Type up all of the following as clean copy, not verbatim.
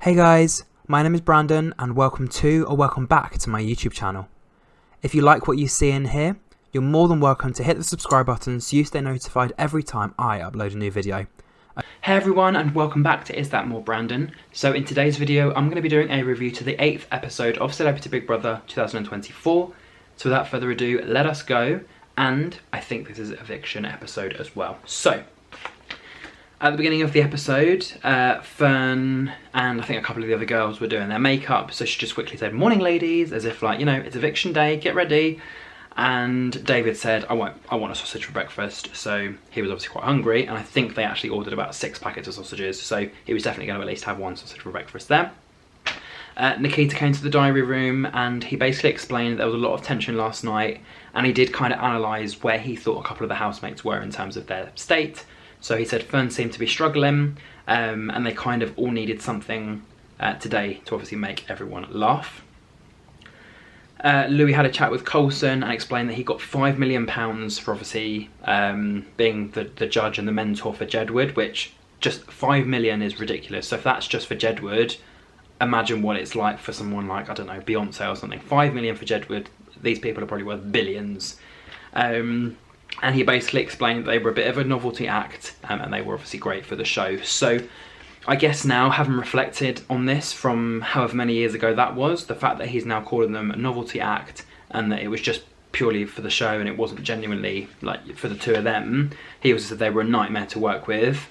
Hey guys, my name is Brandon and welcome back to my YouTube channel. If you like what you see in here, you're more than welcome to hit the subscribe button so you stay notified every time I upload a new video. Hey everyone and welcome back to Is That More Brandon. So in today's video I'm going to be doing a review to the 8th episode of Celebrity Big Brother 2024. So without further ado, let us go, and I think this is an eviction episode as well. So at the beginning of the episode, Fern and I think a couple of the other girls were doing their makeup, so she just quickly said, "Morning ladies," as if like, you know, it's eviction day, get ready. And David said, I want a sausage for breakfast. So he was obviously quite hungry, and I think they actually ordered about 6 packets of sausages, so he was definitely going to at least have 1 sausage for breakfast there. Nikita came to the diary room and he basically explained there was a lot of tension last night, and he did kind of analyse where he thought a couple of the housemates were in terms of their state. So he said Fern seemed to be struggling, and they kind of all needed something today to obviously make everyone laugh. Louis had a chat with Coulson and explained that he got £5 million for obviously being the judge and the mentor for Jedward, which just 5 million is ridiculous. So if that's just for Jedward, imagine what it's like for someone like, I don't know, Beyonce or something. 5 million for Jedward, these people are probably worth billions. And he basically explained that they were a bit of a novelty act, and they were obviously great for the show. So I guess now, having reflected on this from however many years ago that was, the fact that he's now calling them a novelty act and that it was just purely for the show and it wasn't genuinely like for the two of them, he also said they were a nightmare to work with.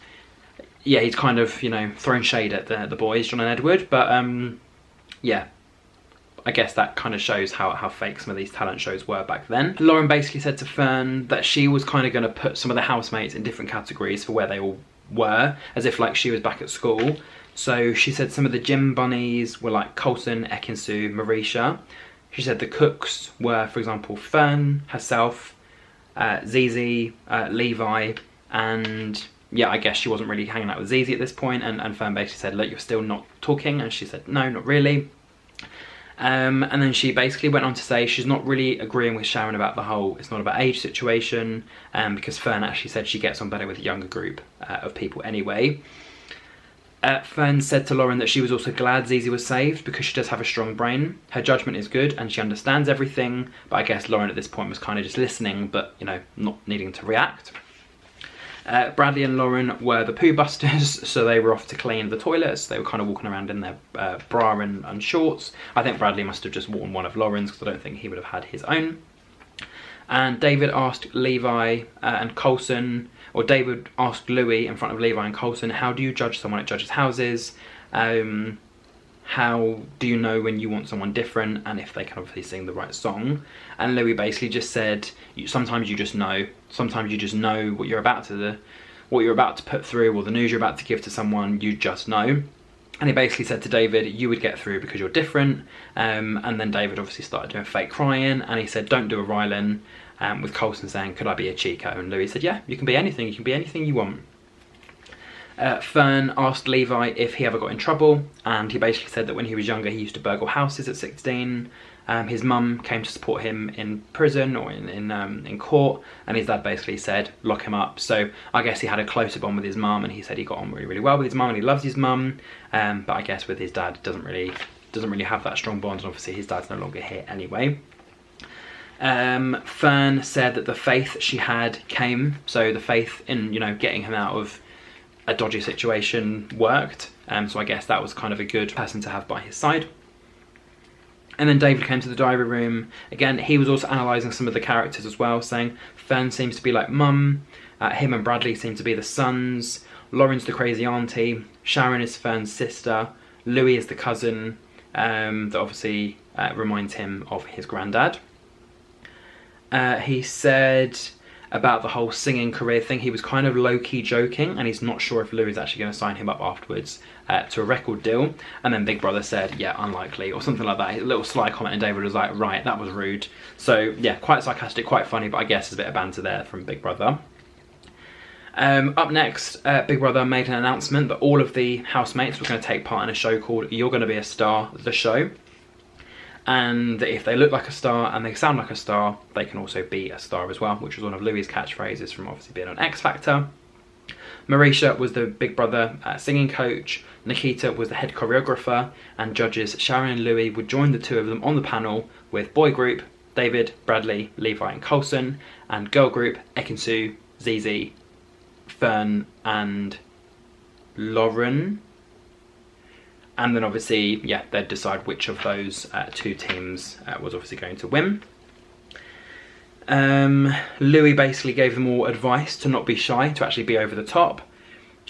Yeah, he's kind of, you know, throwing shade at the boys, John and Edward, but yeah, I guess that kind of shows how fake some of these talent shows were back then. Lauren basically said to Fern that she was kind of going to put some of the housemates in different categories for where they all were, as if like she was back at school. So she said some of the gym bunnies were like Coulson, Ekin-Su, Marisha. She said the cooks were, for example, Fern, herself, Zizi, Levi, and yeah, I guess she wasn't really hanging out with Zizi at this point, and Fern basically said, look, you're still not talking, and she said, no, not really. And then she basically went on to say she's not really agreeing with Sharon about the whole it's not about age situation, because Fern actually said she gets on better with a younger group of people anyway. Fern said to Lauren that she was also glad Zizi was saved because she does have a strong brain. Her judgment is good and she understands everything, but I guess Lauren at this point was kind of just listening, but, you know, not needing to react. Bradley and Lauren were the poo busters, so they were off to clean the toilets. They were kind of walking around in their bra and shorts. I think Bradley must have just worn one of Lauren's because I don't think he would have had his own. And David asked Levi and Coulson, or David asked Louis in front of Levi and Coulson, how do you judge someone at judges' houses? How do you know when you want someone different and if they can obviously sing the right song? And Louis basically just said, sometimes you just know. Sometimes you just know what you're about to put through, or the news you're about to give to someone, you just know. And he basically said to David, you would get through because you're different. And then David obviously started doing fake crying, and he said, don't do a Rylan, with Coulson saying, could I be a Chico? And Louis said, yeah, you can be anything you want. Fern asked Levi if he ever got in trouble, and he basically said that when he was younger he used to burgle houses at 16. His mum came to support him in prison or in court, and his dad basically said lock him up. So I guess he had a closer bond with his mum, and he said he got on really, really well with his mum and he loves his mum, but I guess with his dad doesn't really have that strong bond, and obviously his dad's no longer here anyway. Fern said that the faith she had came, so the faith in, you know, getting him out of a dodgy situation worked, so I guess that was kind of a good person to have by his side. And then David came to the diary room. Again, he was also analysing some of the characters as well, saying Fern seems to be like mum, him and Bradley seem to be the sons, Lauren's the crazy auntie, Sharon is Fern's sister, Louis is the cousin, that obviously reminds him of his granddad. He said about the whole singing career thing, he was kind of low-key joking, and he's not sure if Louis is actually going to sign him up afterwards to a record deal. And then Big Brother said, yeah, unlikely, or something like that. A little sly comment, and David was like, right, that was rude. So yeah, quite sarcastic, quite funny, but I guess there's a bit of banter there from Big Brother. Up next, Big Brother made an announcement that all of the housemates were going to take part in a show called You're Going to Be a Star, the show. And that if they look like a star and they sound like a star, they can also be a star as well, which was one of Louis' catchphrases from obviously being on X Factor. Marisha was the Big Brother singing coach, Nikita was the head choreographer, and judges Sharon and Louis would join the two of them on the panel with boy group David, Bradley, Levi and Coulson, and girl group Ekin-Su, Zizi, Fern and Lauren. And then obviously, yeah, they'd decide which of those two teams was obviously going to win. Louis basically gave them all advice to not be shy, to actually be over the top.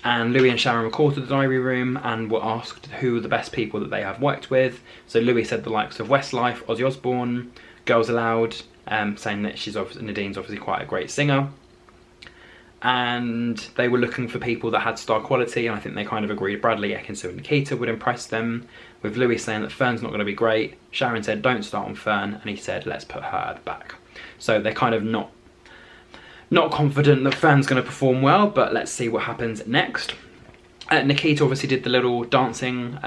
And Louis and Sharon were called to the diary room and were asked who were the best people that they have worked with. So Louis said the likes of Westlife, Ozzy Osbourne, Girls Aloud, saying that Nadine's obviously quite a great singer. And they were looking for people that had star quality, and I think they kind of agreed Bradley, Ekin-Su and Nikita would impress them, with Louis saying that Fern's not going to be great. Sharon said don't start on Fern, and he said let's put her at the back. So they're kind of not confident that Fern's going to perform well, but let's see what happens next. Nikita obviously did the little dancing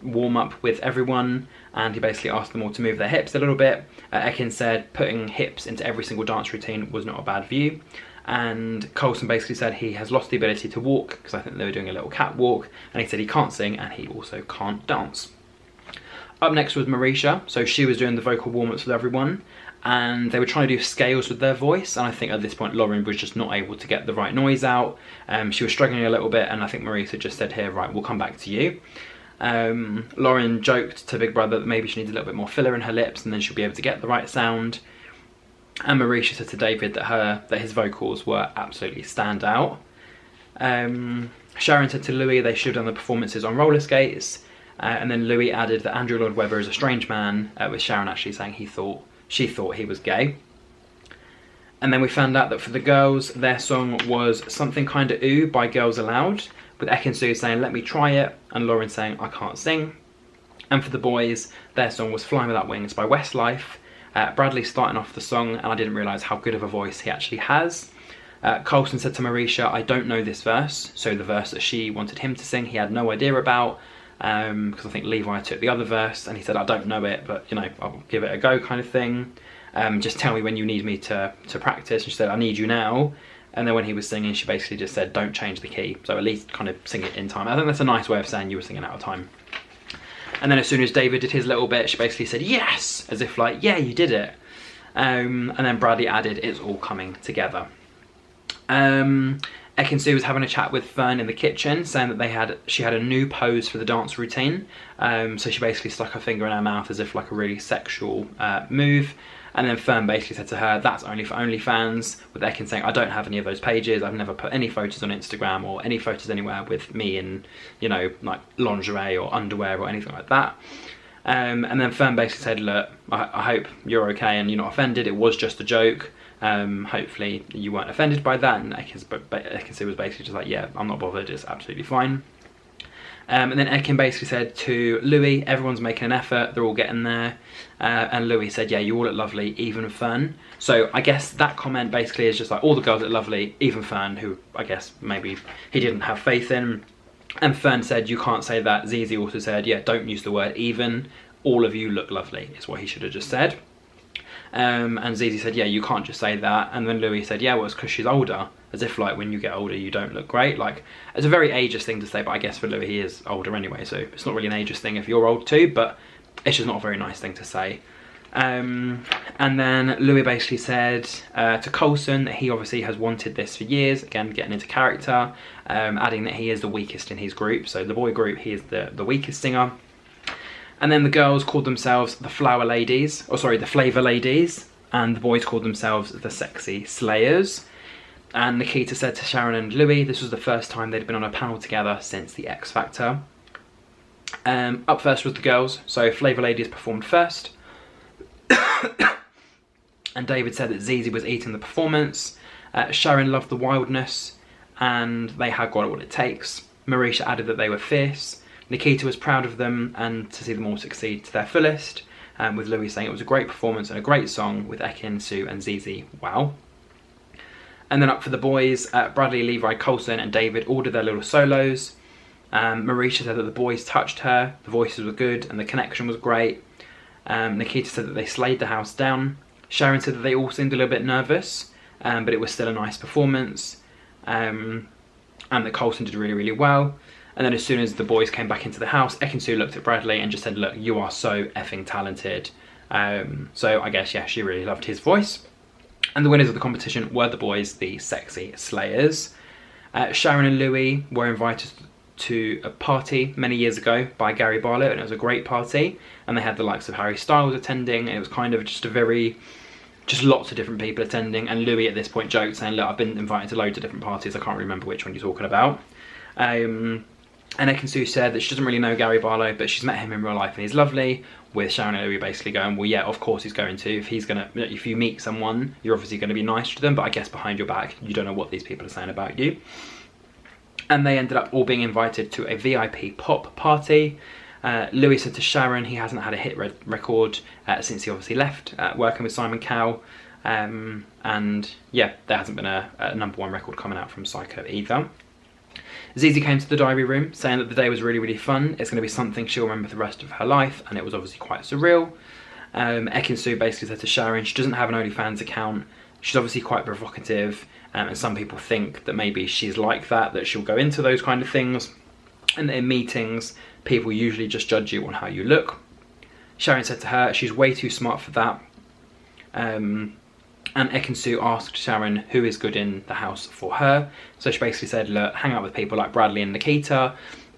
warm-up with everyone, and he basically asked them all to move their hips a little bit. Ekin said putting hips into every single dance routine was not a bad view. And Coulson basically said he has lost the ability to walk, because I think they were doing a little catwalk, and he said he can't sing and he also can't dance. Up next was Marisha, so she was doing the vocal warm-ups with everyone, and they were trying to do scales with their voice, and I think at this point Lauren was just not able to get the right noise out. She was struggling a little bit, and I think Marisha just said, here, right, we'll come back to you. Lauren joked to Big Brother that maybe she needs a little bit more filler in her lips and then she'll be able to get the right sound. And Marisha said to David that his vocals were absolutely stand out. Sharon said to Louis they should have done the performances on roller skates. And then Louis added that Andrew Lloyd Webber is a strange man, with Sharon actually saying she thought he was gay. And then we found out that for the girls, their song was Something Kinda Ooh by Girls Aloud, with Ekin-Su saying let me try it, and Lauren saying I can't sing. And for the boys, their song was Flying Without Wings by Westlife. Bradley starting off the song, and I didn't realise how good of a voice he actually has. Coulson said to Marisha, I don't know this verse, so the verse that she wanted him to sing he had no idea about, because I think Levi took the other verse, and he said I don't know it, but you know, I'll give it a go kind of thing. Just tell me when you need me to practice. And she said I need you now. And then when he was singing, she basically just said don't change the key, so at least kind of sing it in time. I think that's a nice way of saying you were singing out of time. And then as soon as David did his little bit, she basically said yes, as if like, yeah, you did it. And then Bradley added, it's all coming together. Ekin-Su was having a chat with Fern in the kitchen, saying that she had a new pose for the dance routine. So she basically stuck her finger in her mouth as if like a really sexual move. And then Fern basically said to her, that's only for OnlyFans, with Ekin saying, I don't have any of those pages, I've never put any photos on Instagram or any photos anywhere with me in, you know, like lingerie or underwear or anything like that. And then Fern basically said, look, I hope you're okay and you're not offended, it was just a joke. Hopefully you weren't offended by that. And Ekin was basically just like, yeah, I'm not bothered, it's absolutely fine. And then Ekin basically said to Louis, everyone's making an effort, they're all getting there. And Louis said, yeah, you all look lovely, even Fern. So I guess that comment basically is just like, all the girls look lovely, even Fern, who I guess maybe he didn't have faith in. And Fern said, you can't say that. Zizi also said, yeah, don't use the word even. All of you look lovely, is what he should have just said. And Zizi said, yeah, you can't just say that. And then Louis said, yeah, well, it's because she's older. As if, like, when you get older, you don't look great. Like, it's a very ageist thing to say, but I guess for Louis, he is older anyway, so it's not really an ageist thing if you're old too, but it's just not a very nice thing to say. And then Louis basically said to Coulson that he obviously has wanted this for years, again, getting into character, adding that he is the weakest in his group. So the boy group, he is the weakest singer. And then the girls called themselves the Flower Ladies, or sorry, the Flavour Ladies, and the boys called themselves the Sexy Slayers. And Nikita said to Sharon and Louis this was the first time they'd been on a panel together since the X Factor. Up first was the girls, so Flavour Ladies performed first. And David said that Zizi was eating the performance. Sharon loved the wildness, and they had got what it takes. Marisha added that they were fierce. Nikita was proud of them and to see them all succeed to their fullest, with Louis saying it was a great performance and a great song, with Ekin, Sue and Zizi, wow. And then up for the boys, Bradley, Levi, Coulson and David all did their little solos. Marisha said that the boys touched her, the voices were good and the connection was great. Nikita said that they slayed the house down. Sharon said that they all seemed a little bit nervous, but it was still a nice performance. and that Coulson did really, really well. And then as soon as the boys came back into the house, Ekin-Su looked at Bradley and just said, look, you are so effing talented. So I guess, yeah, she really loved his voice. And the winners of the competition were the boys, the Sexy Slayers. Sharon and Louis were invited to a party many years ago by Gary Barlow, and it was a great party. And they had the likes of Harry Styles attending, and it was kind of just lots of different people attending. And Louis at this point joked saying, look, I've been invited to loads of different parties, I can't remember which one you're talking about. And Ekin-Su said that she doesn't really know Gary Barlow, but she's met him in real life and he's lovely, with Sharon and Louis basically going, well, yeah, of course he's going to. If you meet someone, you're obviously going to be nice to them, but I guess behind your back, you don't know what these people are saying about you. And they ended up all being invited to a VIP pop party. Louis said to Sharon he hasn't had a hit record since he obviously left working with Simon Cowell. And yeah, there hasn't been a #1 record coming out from Psycho either. Zizi came to the diary room saying that the day was really, really fun. It's going to be something she'll remember the rest of her life, and it was obviously quite surreal. Ekin-Su basically said to Sharon she doesn't have an OnlyFans account. She's obviously quite provocative, and some people think that maybe she's like that she'll go into those kind of things. And in meetings, people usually just judge you on how you look. Sharon said to her she's way too smart for that. And Ekin-Su asked Sharon who is good in the house for her. So she basically said, look, hang out with people like Bradley and Nikita.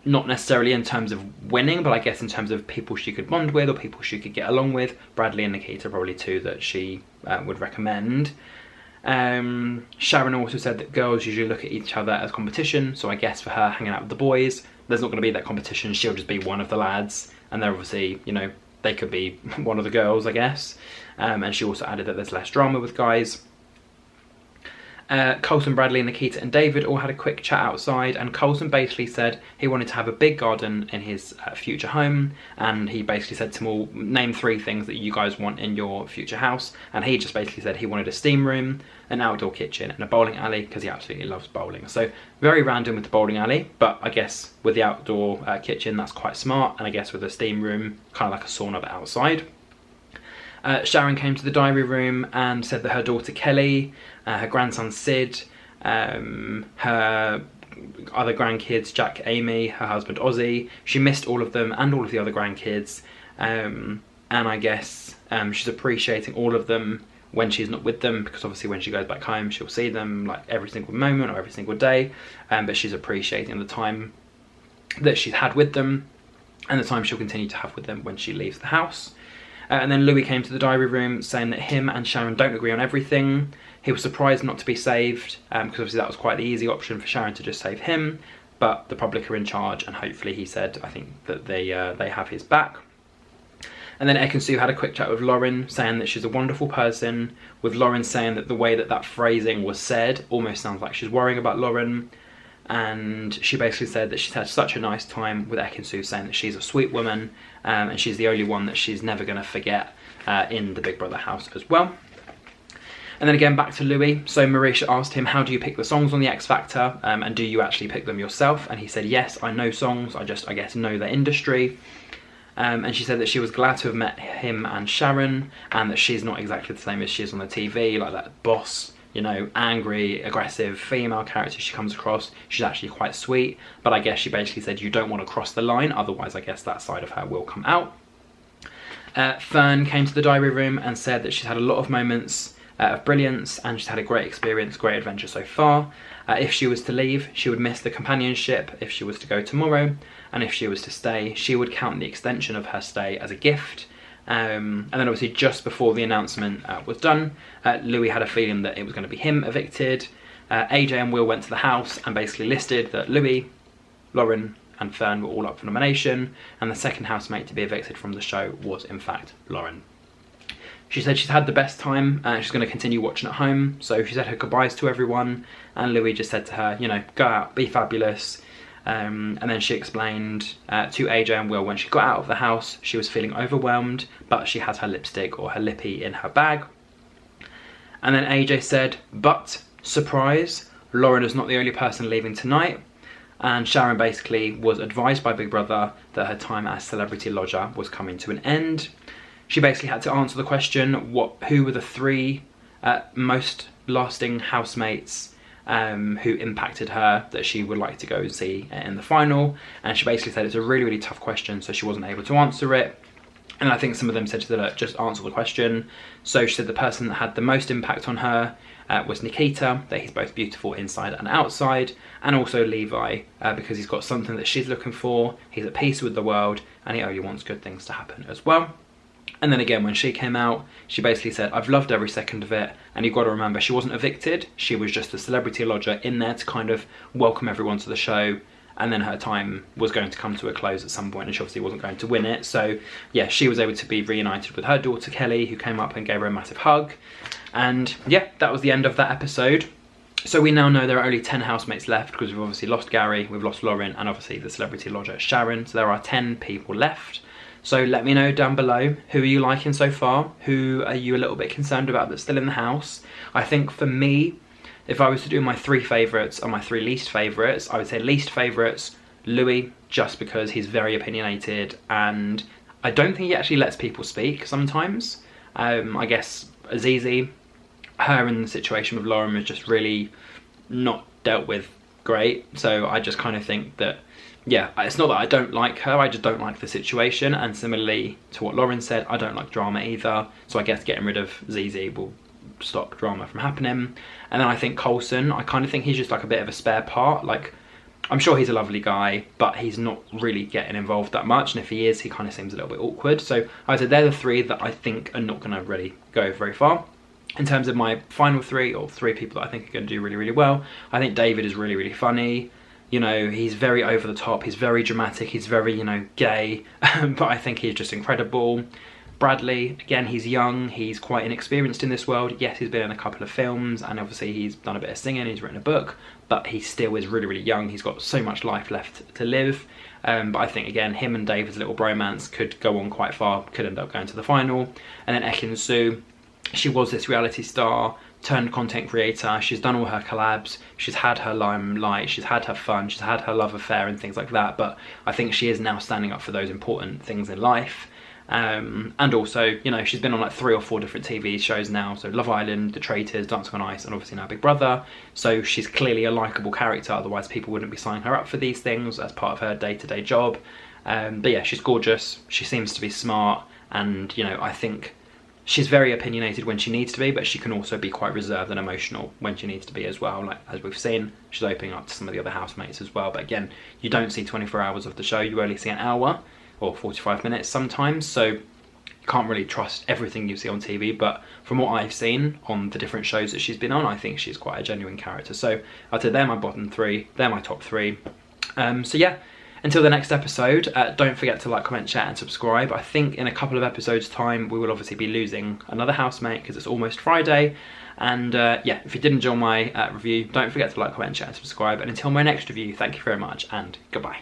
Not necessarily in terms of winning, but I guess in terms of people she could bond with or people she could get along with. Bradley and Nikita are probably two that she would recommend. Sharon also said that girls usually look at each other as competition. So I guess for her, hanging out with the boys, there's not going to be that competition. She'll just be one of the lads. And they're obviously, you know, they could be one of the girls, I guess. And she also added that there's less drama with guys. Coulson, Bradley, Nikita and David all had a quick chat outside, and Coulson basically said he wanted to have a big garden in his future home, and he basically said to them all, name 3 things that you guys want in your future house, and he just basically said he wanted a steam room, an outdoor kitchen and a bowling alley, because he absolutely loves bowling. So very random with the bowling alley, but I guess with the outdoor kitchen that's quite smart, and I guess with a steam room, kind of like a sauna but outside. Sharon came to the diary room and said that her daughter Kelly, her grandson Sid, her other grandkids Jack, Amy, her husband Ozzy, she missed all of them and all of the other grandkids, and I guess she's appreciating all of them when she's not with them, because obviously when she goes back home she'll see them like every single moment or every single day, but she's appreciating the time that she's had with them and the time she'll continue to have with them when she leaves the house. And then Louis came to the diary room saying that him and Sharon don't agree on everything. He was surprised not to be saved, because obviously that was quite the easy option for Sharon to just save him, but the public are in charge, and hopefully, he said, I think that they have his back. And then Ekin-Su had a quick chat with Lauren, saying that she's a wonderful person, with Lauren saying that the way that phrasing was said almost sounds like she's worrying about Lauren. And she basically said that she's had such a nice time with Ekin-Su, saying that she's a sweet woman, and she's the only one that she's never going to forget in the Big Brother house as well. And then again, back to Louis. So Marisha asked him, how do you pick the songs on the X Factor, and do you actually pick them yourself? And he said, yes, I know songs, I guess know the industry. And she said that she was glad to have met him and Sharon, and that she's not exactly the same as she is on the TV, like that boss, you know, angry, aggressive female character she comes across. She's actually quite sweet, but I guess she basically said you don't want to cross the line, otherwise I guess that side of her will come out. Fern came to the diary room and said that she's had a lot of moments of brilliance, and she's had a great experience, great adventure so far. If she was to leave, she would miss the companionship if she was to go tomorrow, and if she was to stay, she would count the extension of her stay as a gift. And then obviously just before the announcement was done, Louis had a feeling that it was going to be him evicted. AJ and Will went to the house and basically listed that Louis, Lauren and Fern were all up for nomination, and the second housemate to be evicted from the show was in fact Lauren. She said she's had the best time and she's going to continue watching at home, so she said her goodbyes to everyone, and Louis just said to her, you know, go out, be fabulous. And then she explained to AJ and Will when she got out of the house she was feeling overwhelmed, but she had her lipstick or her lippy in her bag. And then AJ said, but surprise, Lauren is not the only person leaving tonight. And Sharon basically was advised by Big Brother that her time as celebrity lodger was coming to an end. She basically had to answer the question, who were the 3 most lasting housemates who impacted her that she would like to go and see in the final. And she basically said it's a really, really tough question, so she wasn't able to answer it. And I think some of them said to her, just answer the question. So she said the person that had the most impact on her was Nikita, that he's both beautiful inside and outside, and also Levi, because he's got something that she's looking for, he's at peace with the world, and he only wants good things to happen as well. And then again, when she came out, she basically said, I've loved every second of it. And you've got to remember, she wasn't evicted. She was just a celebrity lodger in there to kind of welcome everyone to the show. And then her time was going to come to a close at some point, and she obviously wasn't going to win it. So yeah, she was able to be reunited with her daughter Kelly, who came up and gave her a massive hug. And yeah, that was the end of that episode. So we now know there are only 10 housemates left, because we've obviously lost Gary, we've lost Lauren, and obviously the celebrity lodger Sharon. So there are 10 people left. So let me know down below, who are you liking so far? Who are you a little bit concerned about that's still in the house? I think for me, if I was to do my 3 favourites and my 3 least favourites, I would say least favourites, Louis, just because he's very opinionated and I don't think he actually lets people speak sometimes. I guess Azizi, her in the situation with Lauren was just really not dealt with great. So I just kind of think that, yeah, it's not that I don't like her, I just don't like the situation. And similarly to what Lauren said, I don't like drama either. So I guess getting rid of Zizi will stop drama from happening. And then I think Coulson, I kind of think he's just like a bit of a spare part. Like, I'm sure he's a lovely guy, but he's not really getting involved that much. And if he is, he kind of seems a little bit awkward. So I said they're the 3 that I think are not going to really go very far. In terms of my final 3, or 3 people that I think are going to do really, really well, I think David is really, really funny. You know, he's very over the top, he's very dramatic, he's very, you know, gay, but I think he's just incredible. Bradley, again, he's young, he's quite inexperienced in this world. Yes, he's been in a couple of films, and obviously he's done a bit of singing, he's written a book, but he still is really, really young. He's got so much life left to live. But I think, again, him and David's little bromance could go on quite far, could end up going to the final. And then Ekin Su, she was this reality star, turned content creator, she's done all her collabs, she's had her limelight, she's had her fun, she's had her love affair and things like that, but I think she is now standing up for those important things in life. And also, you know, she's been on like 3 or 4 different TV shows now, so Love Island, The Traitors, Dancing on Ice, and obviously now Big Brother, so she's clearly a likeable character, otherwise people wouldn't be signing her up for these things as part of her day-to-day job. But yeah, she's gorgeous, she seems to be smart, and you know, I think she's very opinionated when she needs to be, but she can also be quite reserved and emotional when she needs to be as well. Like, as we've seen, she's opening up to some of the other housemates as well. But again, you don't see 24 hours of the show, you only see an hour or 45 minutes sometimes. So you can't really trust everything you see on TV. But from what I've seen on the different shows that she's been on, I think she's quite a genuine character. So I'd say they're my bottom 3, they're my top 3. So yeah. Until the next episode, don't forget to like, comment, share and subscribe. I think in a couple of episodes time we will obviously be losing another housemate because it's almost Friday. And yeah, if you did enjoy my review, don't forget to like, comment, share and subscribe. And until my next review, thank you very much and goodbye.